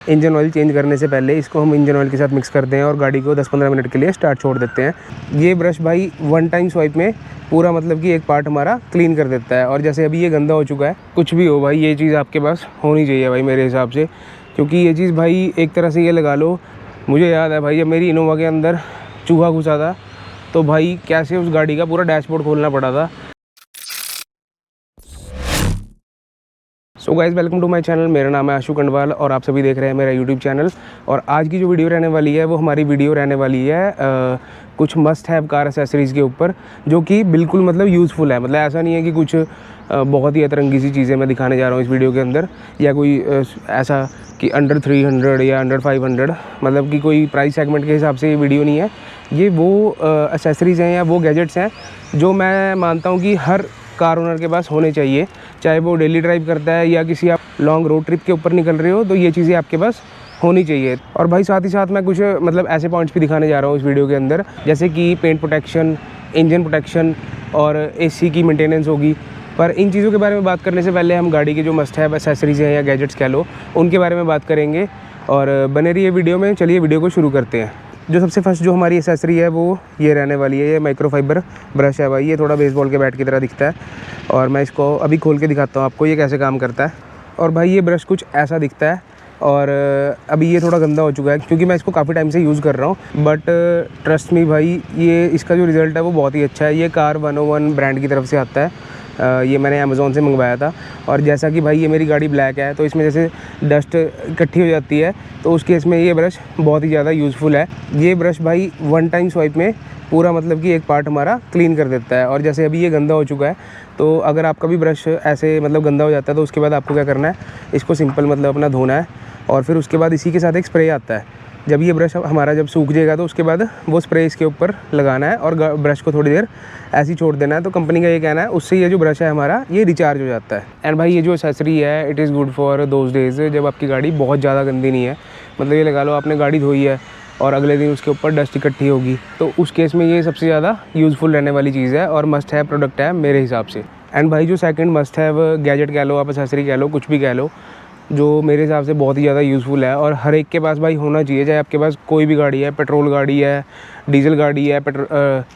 Engine oil change करने से पहले इसको हम इंजन ऑयल के साथ मिक्स करते हैं और गाड़ी को 10-15 मिनट के लिए स्टार्ट छोड़ देते हैं। ये ब्रश भाई वन टाइम स्वाइप में पूरा मतलब कि एक पार्ट हमारा क्लीन कर देता है। और जैसे अभी ये गंदा हो चुका है, कुछ भी हो भाई ये चीज़ आपके पास होनी चाहिए भाई मेरे हिसाब से, क्योंकि ये चीज़ भाई एक तरह से ये लगा लो, मुझे याद है भाई जब मेरी इनोवा के अंदर चूहा घुसा था तो भाई कैसे उस गाड़ी का पूरा डैशबोर्ड खोलना पड़ा था। So guys welcome to my channel. मेरा नाम है आशु कंडवाल और आप सभी देख रहे हैं मेरा यूट्यूब चैनल। और आज की जो वीडियो रहने वाली है वो हमारी वीडियो रहने वाली है कुछ मस्ट हैव कार एसेसरीज़ के ऊपर, जो कि बिल्कुल मतलब यूज़फुल है। मतलब ऐसा नहीं है कि कुछ बहुत ही अतरंगी सी चीज़ें मैं दिखाने जा रहा हूँ इस वीडियो के अंदर, या कोई ऐसा कि अंडर 300 या अंडर 500, मतलब कि कोई प्राइस सेगमेंट के हिसाब से ये वीडियो नहीं है। ये वो एसेसरीज़ हैं या वो गैजेट्स हैं जो मैं मानता हूँ कि हर कार ओनर के पास होने चाहिए, चाहे वो डेली ड्राइव करता है या किसी आप लॉन्ग रोड ट्रिप के ऊपर निकल रहे हो, तो ये चीज़ें आपके पास होनी चाहिए। और भाई साथ ही साथ मैं कुछ मतलब ऐसे पॉइंट्स भी दिखाने जा रहा हूँ इस वीडियो के अंदर, जैसे कि पेंट प्रोटेक्शन, इंजन प्रोटेक्शन और एसी की मेंटेनेंस होगी। पर इन चीज़ों के बारे में बात करने से पहले हम गाड़ी के जो मस्ट हैव एसेसरीज़ हैं या गैजेट्स कह लो, उनके बारे में बात करेंगे। और बने रहिए वीडियो में। चलिए वीडियो को शुरू करते हैं। जो सबसे फर्स्ट जो हमारी एसेसरी है वो ये रहने वाली है। ये माइक्रोफाइबर ब्रश है भाई। ये थोड़ा बेसबॉल के बैट की तरह दिखता है और मैं इसको अभी खोल के दिखाता हूँ आपको ये कैसे काम करता है। और भाई ये ब्रश कुछ ऐसा दिखता है और अभी ये थोड़ा गंदा हो चुका है क्योंकि मैं इसको काफ़ी टाइम से यूज़ कर रहा हूँ। बट ट्रस्ट मी भाई, ये इसका जो रिज़ल्ट है वो बहुत ही अच्छा है। ये कार 101 ब्रांड की तरफ से आता है। ये मैंने अमेज़ॉन से मंगवाया था। और जैसा कि भाई ये मेरी गाड़ी ब्लैक है तो इसमें जैसे डस्ट इकट्ठी हो जाती है, तो उस केस में ये ब्रश बहुत ही ज़्यादा यूज़फुल है। ये ब्रश भाई वन टाइम स्वाइप में पूरा मतलब कि एक पार्ट हमारा क्लीन कर देता है। और जैसे अभी ये गंदा हो चुका है, तो अगर आपका भी ब्रश ऐसे मतलब गंदा हो जाता है तो उसके बाद आपको क्या करना है, इसको सिंपल मतलब अपना धोना है। और फिर उसके बाद इसी के साथ एक स्प्रे आता है। जब ये ब्रश हमारा जब सूख जाएगा तो उसके बाद वो स्प्रे इसके ऊपर लगाना है और ब्रश को थोड़ी देर ऐसे ही छोड़ देना है। तो कंपनी का ये कहना है उससे ये जो ब्रश है हमारा ये रिचार्ज हो जाता है। एंड भाई ये जो एसेसरी है it is good for those days जब आपकी गाड़ी बहुत ज़्यादा गंदी नहीं है। मतलब ये लगा लो आपने गाड़ी धोई है और अगले दिन उसके ऊपर डस्ट इकट्ठी होगी, तो उस केस में ये सबसे ज़्यादा यूज़फुल रहने वाली चीज़ है और मस्ट हैव प्रोडक्ट है मेरे हिसाब से। एंड भाई जो सेकंड मस्ट हैव गैजेट कह लो, आप एसेसरी कह लो, कुछ भी कह लो, जो मेरे हिसाब से बहुत ही ज़्यादा यूज़फुल है और हर एक के पास भाई होना चाहिए, चाहे आपके पास कोई भी गाड़ी है, पेट्रोल गाड़ी है, डीजल गाड़ी है,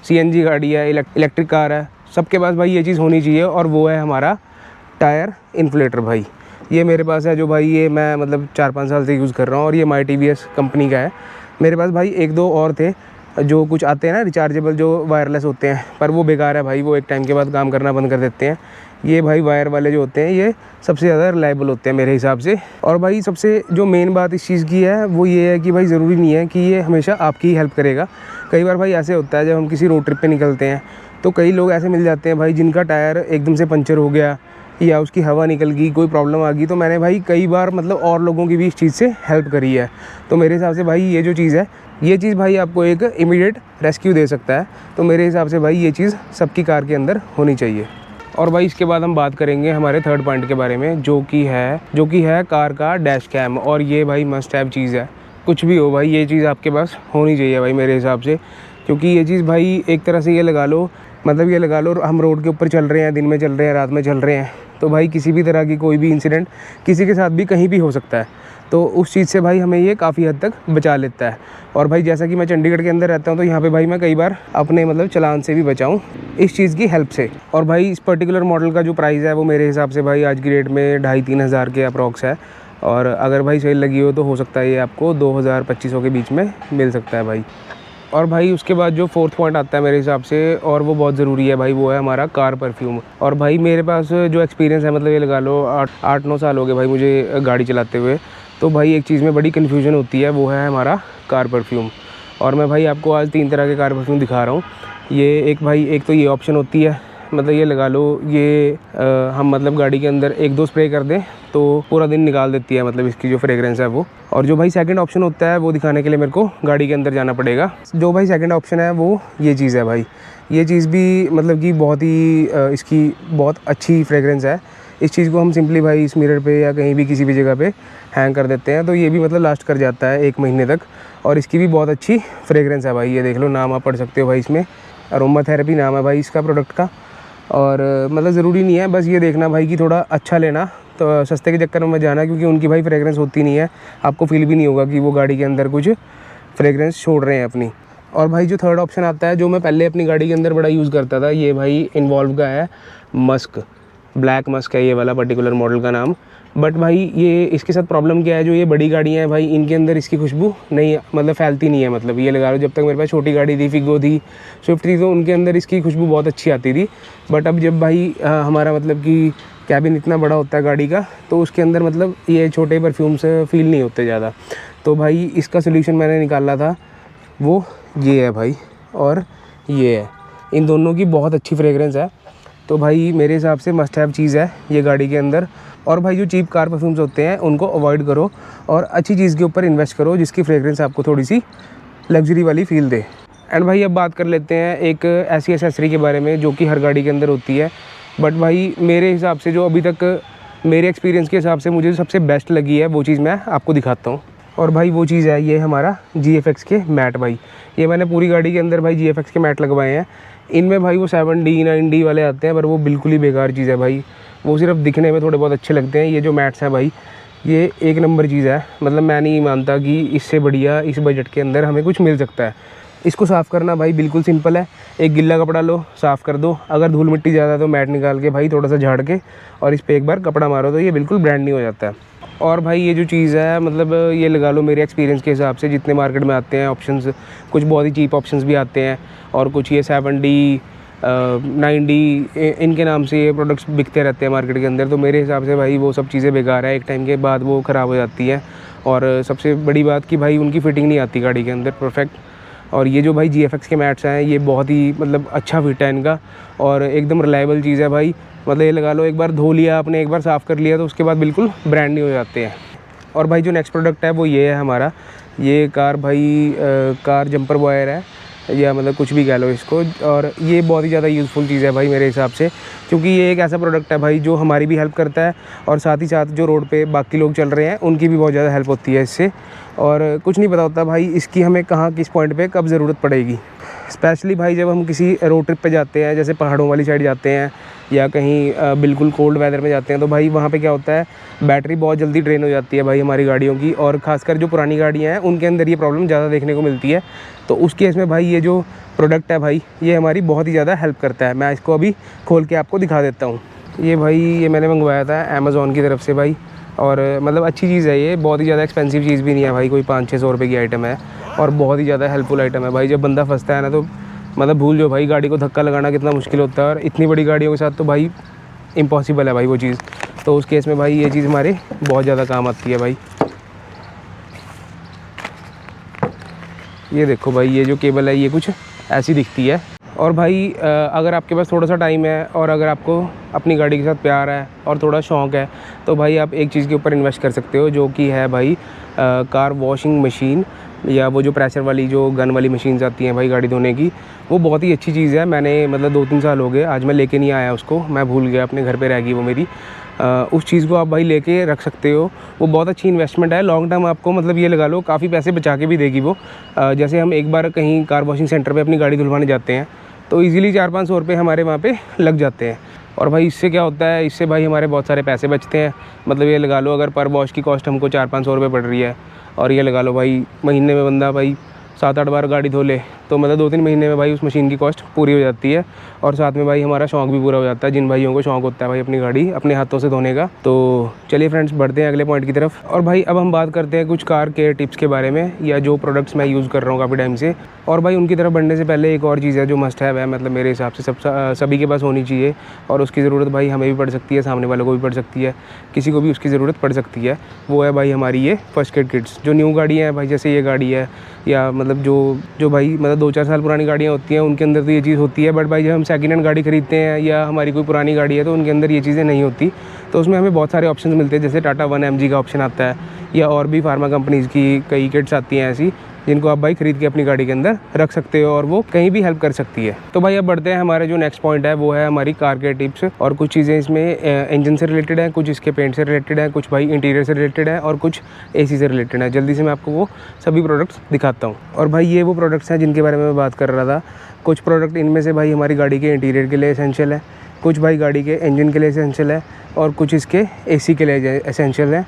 सीएनजी गाड़ी है, इलेक्ट्रिक कार है, सबके पास भाई ये चीज़ होनी चाहिए। और वो है हमारा टायर इन्फ्लेटर भाई। ये मेरे पास है, जो भाई ये मैं मतलब 4-5 साल से यूज़ कर रहा हूँ और ये माई TVS कंपनी का है। मेरे पास भाई 1-2 और थे जो कुछ आते हैं ना रिचार्जेबल, जो वायरलेस होते हैं, पर वो बेकार है भाई, वो एक टाइम के बाद काम करना बंद कर देते हैं। ये भाई वायर वाले जो होते हैं ये सबसे ज़्यादा रिलायबल होते हैं मेरे हिसाब से। और भाई सबसे जो मेन बात इस चीज़ की है वो ये है कि भाई ज़रूरी नहीं है कि ये हमेशा आपकी ही हेल्प करेगा। कई बार भाई ऐसे होता है जब हम किसी रोड ट्रिप पे निकलते हैं तो कई लोग ऐसे मिल जाते हैं भाई जिनका टायर एकदम से पंचर हो गया या उसकी हवा निकल गई, कोई प्रॉब्लम आ गई। तो मैंने भाई कई बार मतलब और लोगों की भी इस चीज़ से हेल्प करी है। तो मेरे हिसाब से भाई ये जो चीज़ है, ये चीज़ भाई आपको एक इमीडिएट रेस्क्यू दे सकता है। तो मेरे हिसाब से भाई ये चीज़ सबकी कार के अंदर होनी चाहिए। और भाई इसके बाद हम बात करेंगे हमारे थर्ड पॉइंट के बारे में, जो कि है कार का डैश कैम। और ये भाई मस्ट हैव चीज़ है। कुछ भी हो भाई ये चीज़ आपके पास होनी चाहिए भाई मेरे हिसाब से, क्योंकि ये चीज़ भाई एक तरह से ये लगा लो, मतलब ये लगा लो हम रोड के ऊपर चल रहे हैं, दिन में चल रहे हैं, रात में चल रहे हैं, तो भाई किसी भी तरह की कोई भी इंसिडेंट किसी के साथ भी कहीं भी हो सकता है। तो उस चीज़ से भाई हमें ये काफ़ी हद तक बचा लेता है। और भाई जैसा कि मैं चंडीगढ़ के अंदर रहता हूँ तो यहाँ पे भाई मैं कई बार अपने मतलब चालान से भी बचाऊँ इस चीज़ की हेल्प से। और भाई इस पर्टिकुलर मॉडल का जो प्राइस है वो मेरे हिसाब से भाई आज की डेट में 2,500-3 हज़ार के अप्रॉक्स है। और अगर भाई सेल लगी हो तो हो सकता है ये आपको 2,000-2,500 के बीच में मिल सकता है भाई। और भाई उसके बाद जो फोर्थ पॉइंट आता है मेरे हिसाब से, और वो बहुत ज़रूरी है भाई, वो है हमारा कार परफ्यूम। और भाई मेरे पास जो एक्सपीरियंस है, मतलब ये लगा लो 8-9 साल हो गए भाई मुझे गाड़ी चलाते हुए। तो भाई एक चीज़ में बड़ी कन्फ्यूजन होती है, वो है हमारा कार परफ्यूम। और मैं भाई आपको आज 3 तरह के कार परफ्यूम दिखा रहा हूँ। ये एक तो ये ऑप्शन होती है, मतलब ये लगा लो ये हम मतलब गाड़ी के अंदर 1-2 स्प्रे कर दें तो पूरा दिन निकाल देती है, मतलब इसकी जो फ्रेगरेंस है वो। और जो भाई सेकंड ऑप्शन होता है वो दिखाने के लिए मेरे को गाड़ी के अंदर जाना पड़ेगा। जो भाई सेकंड ऑप्शन है वो ये चीज़ है भाई। ये चीज़ भी मतलब कि बहुत ही इसकी बहुत अच्छी फ्रेगरेंस है। इस चीज़ को हम सिंपली भाई इस मिरर पे या कहीं भी किसी भी जगह पे हैंग कर देते हैं, तो ये भी मतलब लास्ट कर जाता है 1 महीने तक। और इसकी भी बहुत अच्छी फ्रेगरेंस है भाई। ये देख लो, नाम आप पढ़ सकते हो भाई, इसमें अरोमा थेरेपी नाम है भाई इसका प्रोडक्ट का। और मतलब ज़रूरी नहीं है, बस ये देखना भाई कि थोड़ा अच्छा लेना, तो सस्ते के चक्कर में मत जाना, क्योंकि उनकी भाई फ्रेगरेंस होती नहीं है, आपको फील भी नहीं होगा कि वो गाड़ी के अंदर कुछ फ्रेगरेंस छोड़ रहे हैं अपनी। और भाई जो थर्ड ऑप्शन आता है, जो मैं पहले अपनी गाड़ी के अंदर बड़ा यूज़ करता था, ये भाई इन्वॉल्व का है मस्क, ब्लैक मस्क है ये वाला पर्टिकुलर मॉडल का नाम। बट भाई ये इसके साथ प्रॉब्लम क्या है, जो ये बड़ी गाड़ियाँ हैं भाई, इनके अंदर इसकी खुशबू नहीं मतलब फैलती नहीं है। मतलब ये लगा लो, जब तक मेरे पास छोटी गाड़ी थी, फिगो थी, स्विफ्ट थी, तो उनके अंदर इसकी खुशबू बहुत अच्छी आती थी। बट अब जब भाई हमारा मतलब कि कैबिन इतना बड़ा होता है गाड़ी का, तो उसके अंदर मतलब ये छोटे परफ्यूम्स फील नहीं होते ज़्यादा। तो भाई इसका सोल्यूशन मैंने निकाला था, वो ये है भाई, और ये है, इन दोनों की बहुत अच्छी फ्रेगरेंस है। तो भाई मेरे हिसाब से मस्ट हैव चीज़ है ये गाड़ी के अंदर। और भाई जो चीप कार परफ्यूम्स होते हैं उनको अवॉइड करो और अच्छी चीज़ के ऊपर इन्वेस्ट करो जिसकी फ्रेगरेंस आपको थोड़ी सी लग्जरी वाली फील दे। एंड भाई अब बात कर लेते हैं एक ऐसी एसेसरी के बारे में जो कि हर गाड़ी के अंदर होती है, बट भाई मेरे हिसाब से जो अभी तक मेरे एक्सपीरियंस के हिसाब से मुझे सबसे बेस्ट लगी है, वो चीज़ मैं आपको दिखाता हूँ। और भाई वो चीज़ है ये हमारा GFX के मैट। भाई ये मैंने पूरी गाड़ी के अंदर भाई GFX के मैट लगवाए हैं। इनमें भाई वो 7D 9D वाले आते हैं, पर वो बिल्कुल ही बेकार चीज़ है भाई, वो सिर्फ दिखने में थोड़े बहुत अच्छे लगते हैं। ये जो मैट्स हैं भाई, ये एक नंबर चीज़ है। मतलब मैं नहीं मानता कि इससे बढ़िया इस बजट के अंदर हमें कुछ मिल सकता है। इसको साफ़ करना भाई बिल्कुल सिंपल है, एक गिल्ला कपड़ा लो, साफ़ कर दो। अगर धूल मिट्टी ज़्यादा है तो मैट निकाल के भाई थोड़ा सा झाड़ के और इस पर एक बार कपड़ा मारो तो ये बिल्कुल ब्रांड न्यू हो जाता है। और भाई ये जो चीज़ है, मतलब ये लगा लो मेरे एक्सपीरियंस के हिसाब से जितने मार्केट में आते हैं ऑप्शंस, कुछ बहुत ही चीप ऑप्शंस भी आते हैं और कुछ ये 7D 9D इनके नाम से ये प्रोडक्ट्स बिकते रहते हैं मार्केट के अंदर। तो मेरे हिसाब से भाई वो सब चीज़ें बेकार है, एक टाइम के बाद वो ख़राब हो जाती है। और सबसे बड़ी बात कि भाई उनकी फ़िटिंग नहीं आती गाड़ी के अंदर परफेक्ट। और ये जो भाई GFX के मैट्स हैं, ये बहुत ही मतलब अच्छा फिट है इनका और एकदम रिलायबल चीज़ है भाई। मतलब ये लगा लो एक बार धो लिया आपने, एक बार साफ़ कर लिया तो उसके बाद बिल्कुल ब्रांड न्यू हो जाते हैं। और भाई जो नेक्स्ट प्रोडक्ट है वो ये है हमारा, ये कार भाई कार जंपर वायर है, या मतलब कुछ भी कह लो इसको। और ये बहुत ही ज़्यादा यूज़फुल चीज़ है भाई मेरे हिसाब से, क्योंकि ये एक ऐसा प्रोडक्ट है भाई जो हमारी भी हेल्प करता है और साथ ही साथ जो रोड पे बाकी लोग चल रहे हैं उनकी भी बहुत ज़्यादा हेल्प होती है इससे। और कुछ नहीं पता होता भाई इसकी हमें कहाँ किस पॉइंट पे कब ज़रूरत पड़ेगी। स्पेशली भाई जब हम किसी रोड ट्रिप पे जाते हैं, जैसे पहाड़ों वाली साइड जाते हैं या कहीं बिल्कुल कोल्ड वेदर में जाते हैं, तो भाई वहाँ पे क्या होता है, बैटरी बहुत जल्दी ड्रेन हो जाती है भाई हमारी गाड़ियों की। और ख़ासकर जो पुरानी गाड़ियाँ हैं उनके अंदर ये प्रॉब्लम ज़्यादा देखने को मिलती है। तो उस केस में भाई ये जो प्रोडक्ट है भाई, ये हमारी बहुत ही ज़्यादा हेल्प करता है। मैं इसको अभी खोल के आपको दिखा देता हूँ। ये भाई ये मैंने मंगवाया था अमेज़ॉन की तरफ से भाई, और मतलब अच्छी चीज़ है ये, बहुत ही ज़्यादा एक्सपेंसिव चीज़ भी नहीं है भाई, कोई 500-600 रुपये की आइटम है और बहुत ही ज़्यादा हेल्पफुल आइटम है भाई। जब बंदा फंसता है ना, तो मतलब भूल जाओ भाई, गाड़ी को धक्का लगाना कितना मुश्किल होता है और इतनी बड़ी गाड़ियों के साथ तो भाई इम्पॉसिबल है भाई वो चीज़। तो उस केस में भाई ये चीज़ हमारे बहुत ज़्यादा काम आती है भाई। ये देखो भाई, ये जो केबल है ये कुछ ऐसी दिखती है। और भाई अगर आपके पास थोड़ा सा टाइम है और अगर आपको अपनी गाड़ी के साथ प्यार है और थोड़ा शौक़ है, तो भाई आप एक चीज़ के ऊपर इन्वेस्ट कर सकते हो, जो कि है भाई कार वॉशिंग मशीन, या वो जो प्रेशर वाली जो गन वाली मशीन्स आती हैं भाई गाड़ी धोने की। वो बहुत ही अच्छी चीज़ है। मैंने मतलब 2-3 साल हो गए, आज मैं लेके नहीं आया उसको, मैं भूल गया, अपने घर पे रह गई वो मेरी। उस चीज़ को आप भाई लेके रख सकते हो, वो बहुत अच्छी इन्वेस्टमेंट है। लॉन्ग टर्म आपको मतलब ये लगा लो काफ़ी पैसे बचा के भी देगी वो। जैसे हम एक बार कहीं कार वॉशिंग सेंटर पे अपनी गाड़ी धुलवाने जाते हैं तो ईज़िली 400-500 रुपये हमारे वहाँ पे लग जाते हैं। और भाई इससे क्या होता है, इससे भाई हमारे बहुत सारे पैसे बचते हैं। मतलब ये लगा लो अगर पर वॉश की कॉस्ट हमको 400-500 रुपये पड़ रही है, और ये लगा लो भाई महीने में बंदा भाई 7-8 बार गाड़ी धो ले, तो मतलब 2-3 महीने में भाई उस मशीन की कॉस्ट पूरी हो जाती है। और साथ में भाई हमारा शौक़ भी पूरा हो जाता है, जिन भाइयों को शौक़ होता है भाई अपनी गाड़ी अपने हाथों से धोने का। तो चलिए फ्रेंड्स, बढ़ते हैं अगले पॉइंट की तरफ। और भाई अब हम बात करते हैं कुछ कार केयर टिप्स के बारे में, या जो प्रोडक्ट्स मैं यूज़ कर रहा हूँ काफ़ी टाइम से। और भाई उनकी तरफ बढ़ने से पहले एक और चीज़ है जो मस्ट हैव है, मतलब मेरे हिसाब से सभी के पास होनी चाहिए, और उसकी ज़रूरत भाई हमें भी पड़ सकती है, सामने वालों को भी पड़ सकती है, किसी को भी उसकी ज़रूरत पड़ सकती है। वो है भाई हमारी ये फर्स्ट एड किट्स। जो न्यू गाड़ियाँ हैं भाई, जैसे ये गाड़ी है, या मतलब जो भाई मतलब 2-4 साल पुरानी गाड़ियाँ होती हैं उनके अंदर तो ये चीज़ होती है। बट भाई जब हम सेकंड हैंड गाड़ी खरीदते हैं या हमारी कोई पुरानी गाड़ी है तो उनके अंदर ये चीज़ें नहीं होती। तो उसमें हमें बहुत सारे ऑप्शन मिलते हैं, जैसे टाटा 1MG का ऑप्शन आता है, या और भी फार्मा कंपनीज़ की कई किट्स आती हैं ऐसी, जिनको आप भाई ख़रीद के अपनी गाड़ी के अंदर रख सकते हो और वो कहीं भी हेल्प कर सकती है। तो भाई अब बढ़ते हैं, हमारे जो नेक्स्ट पॉइंट है वो है हमारी कार के टिप्स। और कुछ चीज़ें इसमें इंजन से रिलेटेड है, कुछ इसके पेंट से रिलेटेड है, कुछ भाई इंटीरियर से रिलेटेड है, और कुछ AC से रिलेटेड है। जल्दी से मैं आपको वो सभी प्रोडक्ट्स दिखाता हूँ। और भाई ये वो प्रोडक्ट्स हैं जिनके बारे में मैं बात कर रहा था। कुछ प्रोडक्ट इनमें से भाई हमारी गाड़ी के इंटीरियर के लिए एसेंशियल है, कुछ भाई गाड़ी के इंजन के लिए एसेंशियल है और कुछ इसके एसी के लिए एसेंशियल है,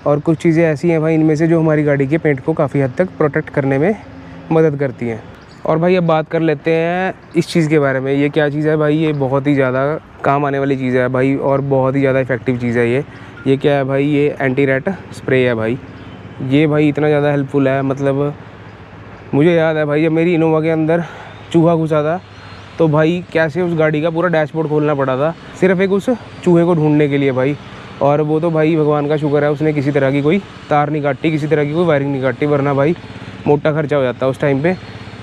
और कुछ चीज़ें ऐसी हैं भाई इनमें से जो हमारी गाड़ी के पेंट को काफ़ी हद तक प्रोटेक्ट करने में मदद करती हैं। और भाई अब बात कर लेते हैं इस चीज़ के बारे में। ये क्या चीज़ है भाई? ये बहुत ही ज़्यादा काम आने वाली चीज़ है भाई, और बहुत ही ज़्यादा इफ़ेक्टिव चीज़ है ये क्या है भाई? ये एंटी रैट स्प्रे है भाई। ये भाई इतना ज़्यादा हेल्पफुल है, मतलब मुझे याद है भाई जब मेरी इनोवा के अंदर चूहा घुसा था तो भाई कैसे उस गाड़ी का पूरा डैशबोर्ड खोलना पड़ा था सिर्फ एक उस चूहे को ढूंढने के लिए भाई। और वो तो भाई भगवान का शुक्र है उसने किसी तरह की कोई तार नहीं काटी, किसी तरह की कोई वायरिंग नहीं काटी, वरना भाई मोटा खर्चा हो जाता उस टाइम पे।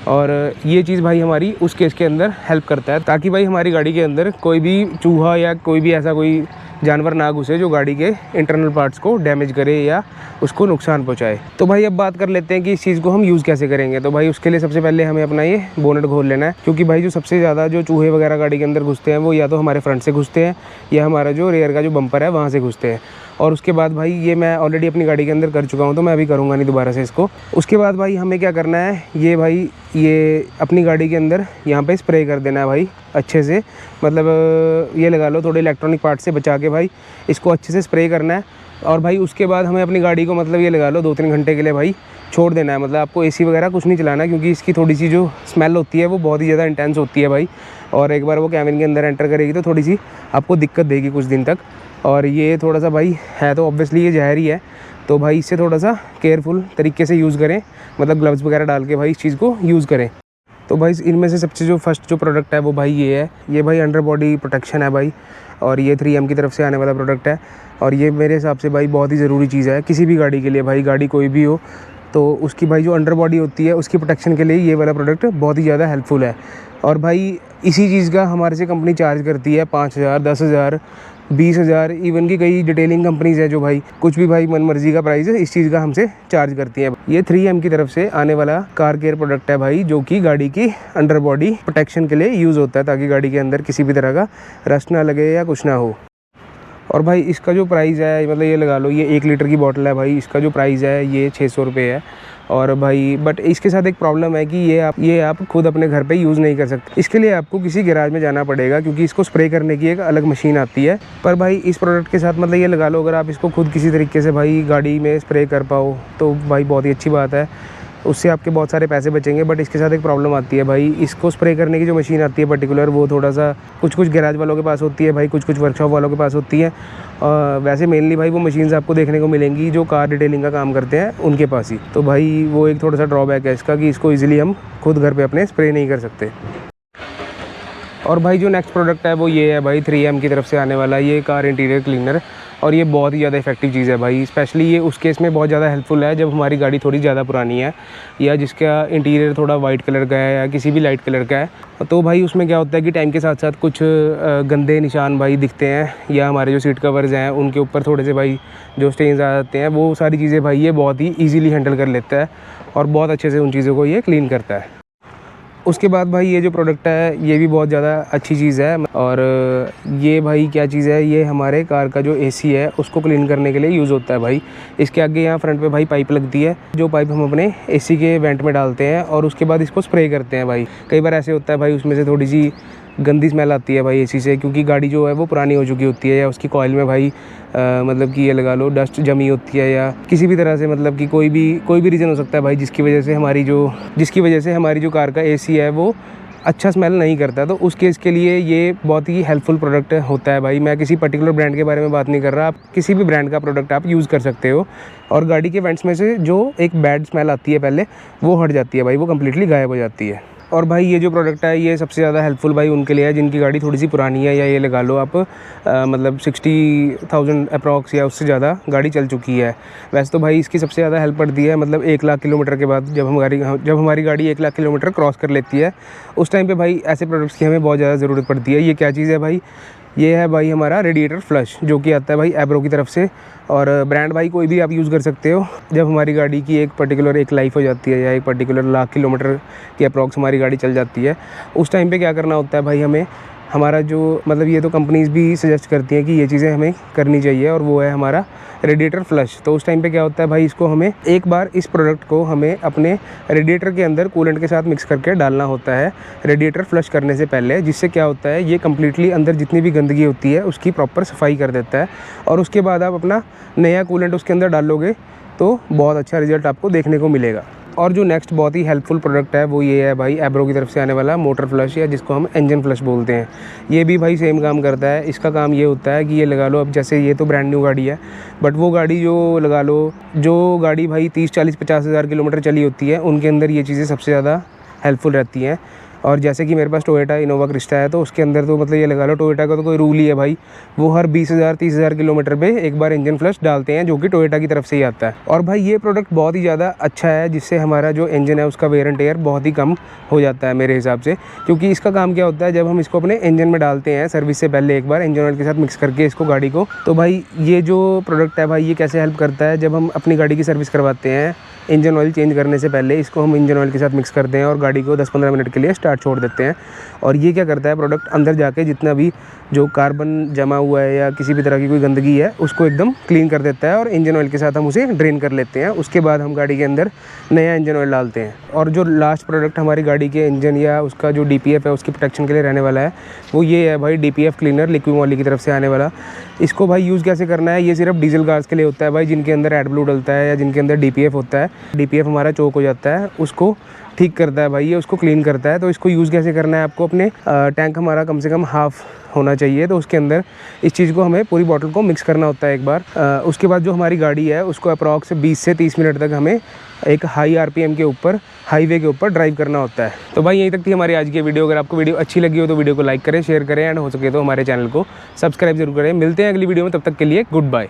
और ये चीज़ भाई हमारी उस केस के अंदर हेल्प करता है ताकि भाई हमारी गाड़ी के अंदर कोई भी चूहा या कोई भी ऐसा कोई जानवर ना घुसे जो गाड़ी के इंटरनल पार्ट्स को डैमेज करे या उसको नुकसान पहुंचाए। तो भाई अब बात कर लेते हैं कि इस चीज़ को हम यूज़ कैसे करेंगे। तो भाई उसके लिए सबसे पहले हमें अपना ये बोनेट खोल लेना है, क्योंकि भाई जो सबसे ज़्यादा जो चूहे वगैरह गाड़ी के अंदर घुसते हैं वो या तो हमारे फ्रंट से घुसते हैं या हमारा जो रेयर का जो बम्पर है वहाँ से घुसते हैं। और उसके बाद भाई ये मैं ऑलरेडी अपनी गाड़ी के अंदर कर चुका हूँ, तो मैं अभी करूँगा नहीं दोबारा से इसको। उसके बाद भाई हमें क्या करना है, ये भाई ये अपनी गाड़ी के अंदर यहाँ पे स्प्रे कर देना है भाई अच्छे से, मतलब ये लगा लो थोड़े इलेक्ट्रॉनिक पार्ट से बचा के भाई इसको अच्छे से स्प्रे करना है। और भाई उसके बाद हमें अपनी गाड़ी को मतलब ये लगा लो 2-3 घंटे के लिए भाई छोड़ देना है। मतलब आपको एसी वगैरह कुछ नहीं चलाना है, क्योंकि इसकी थोड़ी सी जो स्मेल होती है वो बहुत ही ज़्यादा इंटेंस होती है भाई, और एक बार वो कैबिन के अंदर एंटर करेगी तो थोड़ी सी आपको दिक्कत देगी कुछ दिन तक। और ये थोड़ा सा भाई है तो ऑब्वियसली ये जहर ही है, तो भाई इससे थोड़ा सा केयरफुल तरीके से यूज़ करें, मतलब ग्लव्स वगैरह डाल के भाई इस चीज़ को यूज़ करें। तो भाई इनमें से सबसे जो फर्स्ट जो प्रोडक्ट है वो भाई ये है, ये भाई अंडर बॉडी प्रोटेक्शन है भाई, और ये 3M की तरफ से आने वाला प्रोडक्ट है। और ये मेरे हिसाब से भाई बहुत ही ज़रूरी चीज़ है किसी भी गाड़ी के लिए भाई, गाड़ी कोई भी हो तो उसकी भाई जो अंडर बॉडी होती है उसकी प्रोटेक्शन के लिए ये वाला प्रोडक्ट बहुत ही ज़्यादा हेल्पफुल है। और भाई इसी चीज़ का हमारे से कंपनी चार्ज करती है 5,000, 10,000, 20,000, इवन की कई डिटेलिंग कंपनीज़ है जो भाई कुछ भी भाई मन मर्जी का प्राइस है इस चीज़ का हमसे चार्ज करती है। ये 3M की तरफ से आने वाला कार केयर प्रोडक्ट है भाई, जो कि गाड़ी की अंडर बॉडी प्रोटेक्शन के लिए यूज़ होता है ताकि गाड़ी के अंदर किसी भी तरह का रस्ट ना लगे या कुछ ना हो। और भाई इसका जो प्राइस है, मतलब ये लगा लो ये 1 लीटर की बॉटल है भाई, इसका जो प्राइस है ये 600 रुपये है। और भाई बट इसके साथ एक प्रॉब्लम है कि ये आप खुद अपने घर पे यूज़ नहीं कर सकते, इसके लिए आपको किसी गैराज में जाना पड़ेगा, क्योंकि इसको स्प्रे करने की एक अलग मशीन आती है। पर भाई इस प्रोडक्ट के साथ मतलब ये लगा लो अगर आप इसको खुद किसी तरीके से भाई गाड़ी में स्प्रे कर पाओ तो भाई बहुत ही अच्छी बात है, उससे आपके बहुत सारे पैसे बचेंगे। बट इसके साथ एक प्रॉब्लम आती है भाई, इसको स्प्रे करने की जो मशीन आती है पर्टिकुलर वो थोड़ा सा कुछ गैराज वालों के पास होती है भाई, कुछ वर्कशॉप वालों के पास होती है। वैसे मेनली भाई वो मशीन्स आपको देखने को मिलेंगी जो कार डिटेलिंग का काम करते हैं उनके पास ही। तो भाई वो एक थोड़ा सा ड्रॉबैक है इसका कि इसको ईजिली हम खुद घर पर अपने स्प्रे नहीं कर सकते। और भाई जो नेक्स्ट प्रोडक्ट है वो ये है भाई 3M की तरफ से आने वाला ये कार इंटीरियर क्लीनर, और ये बहुत ही ज़्यादा इफेक्टिव चीज़ है भाई। स्पेशली ये उस केस में बहुत ज़्यादा हेल्पफुल है जब हमारी गाड़ी थोड़ी ज़्यादा पुरानी है या जिसका इंटीरियर थोड़ा वाइट कलर का है या किसी भी लाइट कलर का है। तो भाई उसमें क्या होता है कि टाइम के साथ साथ कुछ गंदे निशान भाई दिखते हैं, या हमारे जो सीट कवर्स हैं उनके ऊपर थोड़े से भाई जो स्टेन्स आ जाते हैं, वो सारी चीज़ें भाई ये बहुत ही ईजिली हैंडल कर लेता है और बहुत अच्छे से उन चीज़ों को ये क्लीन करता है। उसके बाद भाई ये जो प्रोडक्ट है ये भी बहुत ज़्यादा अच्छी चीज़ है, और ये भाई क्या चीज़ है, ये हमारे कार का जो एसी है उसको क्लीन करने के लिए यूज़ होता है भाई। इसके आगे यहाँ फ्रंट पे भाई पाइप लगती है, जो पाइप हम अपने एसी के वेंट में डालते हैं और उसके बाद इसको स्प्रे करते हैं भाई। कई बार ऐसे होता है भाई उसमें से थोड़ी सी गंदी स्मेल आती है भाई एसी से, क्योंकि गाड़ी जो है वो पुरानी हो चुकी होती है या उसकी कॉइल में भाई मतलब कि ये लगा लो डस्ट जमी होती है या किसी भी तरह से, मतलब कि कोई भी रीज़न हो सकता है भाई जिसकी वजह से हमारी जो कार का एसी है वो अच्छा स्मेल नहीं करता। तो उस केस के लिए ये बहुत ही हेल्पफुल प्रोडक्ट होता है भाई। मैं किसी पर्टिकुलर ब्रांड के बारे में बात नहीं कर रहा, आप किसी भी ब्रांड का प्रोडक्ट आप यूज़ कर सकते हो, और गाड़ी के वेंट्स में से जो एक बैड स्मेल आती है पहले वो हट जाती है भाई, वो कम्प्लीटली गायब हो जाती है। और भाई ये जो प्रोडक्ट है ये सबसे ज़्यादा हेल्पफुल भाई उनके लिए है जिनकी गाड़ी थोड़ी सी पुरानी है, या ये लगा लो आप मतलब 60,000 अप्रॉक्स या उससे ज़्यादा गाड़ी चल चुकी है। वैसे तो भाई इसकी सबसे ज़्यादा हेल्प पड़ती है मतलब 1 लाख किलोमीटर के बाद, जब हमारी गाड़ी 1 लाख किलोमीटर क्रॉस कर लेती है उस टाइम पे भाई ऐसे प्रोडक्ट्स की हमें बहुत ज़्यादा ज़रूरत पड़ती है। ये क्या चीज़ है भाई, ये है भाई हमारा रेडिएटर फ्लश, जो कि आता है भाई एब्रो की तरफ से, और ब्रांड भाई कोई भी आप यूज़ कर सकते हो। जब हमारी गाड़ी की एक पर्टिकुलर एक लाइफ हो जाती है या एक पर्टिकुलर लाख किलोमीटर की अप्रॉक्स हमारी गाड़ी चल जाती है, उस टाइम पे क्या करना होता है भाई, हमारा जो मतलब ये तो कंपनीज़ भी सजेस्ट करती हैं कि ये चीज़ें हमें करनी चाहिए, और वो है हमारा रेडिएटर फ्लश। तो उस टाइम पे क्या होता है भाई, इसको हमें एक बार इस प्रोडक्ट को हमें अपने रेडिएटर के अंदर कूलेंट के साथ मिक्स करके डालना होता है रेडिएटर फ्लश करने से पहले, जिससे क्या होता है ये कम्प्लीटली अंदर जितनी भी गंदगी होती है उसकी प्रॉपर सफाई कर देता है, और उसके बाद आप अपना नया कूलेंट उसके अंदर डाल लोगे तो बहुत अच्छा रिजल्ट आपको देखने को मिलेगा। और जो नेक्स्ट बहुत ही हेल्पफुल प्रोडक्ट है वो ये है भाई एब्रो की तरफ से आने वाला मोटर फ्लश, या जिसको हम इंजन फ्लश बोलते हैं। ये भी भाई सेम काम करता है। इसका काम ये होता है कि ये लगा लो, अब जैसे ये तो ब्रांड न्यू गाड़ी है, बट वो गाड़ी जो लगा लो, जो गाड़ी भाई 30, 40, 50 हज़ार किलोमीटर चली होती है, उनके अंदर ये चीज़ें सबसे ज़्यादा हेल्पफुल रहती हैं। और जैसे कि मेरे पास टोयोटा इनोवा क्रिस्टा है, तो उसके अंदर तो मतलब ये लगा लो टोयोटा का तो कोई रूल ही है भाई, वो हर 20,000 30,000 किलोमीटर पे एक बार इंजन फ्लश डालते हैं, जो कि टोयोटा की तरफ से ही आता है। और भाई ये प्रोडक्ट बहुत ही ज़्यादा अच्छा है, जिससे हमारा जो इंजन है उसका वेयर एंड टेयर बहुत ही कम हो जाता है मेरे हिसाब से। क्योंकि इसका काम क्या होता है, जब हम इसको अपने इंजन में डालते हैं सर्विस से पहले एक बार इंजन ऑयल के साथ मिक्स करके इसको गाड़ी को, तो भाई ये जो प्रोडक्ट है भाई ये कैसे हेल्प करता है, जब हम अपनी गाड़ी की सर्विस करवाते हैं इंजन ऑयल चेंज करने से पहले इसको हम इंजन ऑयल के साथ मिक्स करते हैं और गाड़ी को 10-15 मिनट के लिए स्टार्ट छोड़ देते हैं। और ये क्या करता है, प्रोडक्ट अंदर जाके जितना भी जो कार्बन जमा हुआ है या किसी भी तरह की कोई गंदगी है उसको एकदम क्लीन कर देता है, और इंजन ऑयल के साथ हम उसे ड्रेन कर लेते हैं। उसके बाद हम गाड़ी के अंदर नया इंजन ऑयल डालते हैं। और जो लास्ट प्रोडक्ट हमारी गाड़ी के इंजन या उसका जो DPF है उसकी प्रोटेक्शन के लिए रहने वाला है, वो ये है भाई DPF क्लीनर लिक्विमोली की तरफ से आने वाला। इसको भाई यूज़ कैसे करना है, ये सिर्फ डीजल कार्स के लिए होता है भाई, जिनके अंदर एडब्लू डलता है या जिनके अंदर DPF होता है। DPF हमारा चोक हो जाता है, उसको ठीक करता है भाई ये, उसको क्लीन करता है। तो इसको यूज़ कैसे करना है, आपको अपने टैंक हमारा कम से कम हाफ़ होना चाहिए, तो उसके अंदर इस चीज़ को हमें पूरी बॉटल को मिक्स करना होता है एक बार। उसके बाद जो हमारी गाड़ी है उसको अप्रॉक्स 20 से 30 मिनट तक हमें एक हाई RPM के ऊपर हाईवे के ऊपर ड्राइव करना होता है। तो भाई यहीं तक थी हमारी आज की वीडियो। अगर आपको वीडियो अच्छी लगी हो तो वीडियो को लाइक करें, शेयर करें, एंड हो सके तो हमारे चैनल को सब्सक्राइब जरूर करें। मिलते हैं अगली वीडियो में, तब तक के लिए गुड बाय।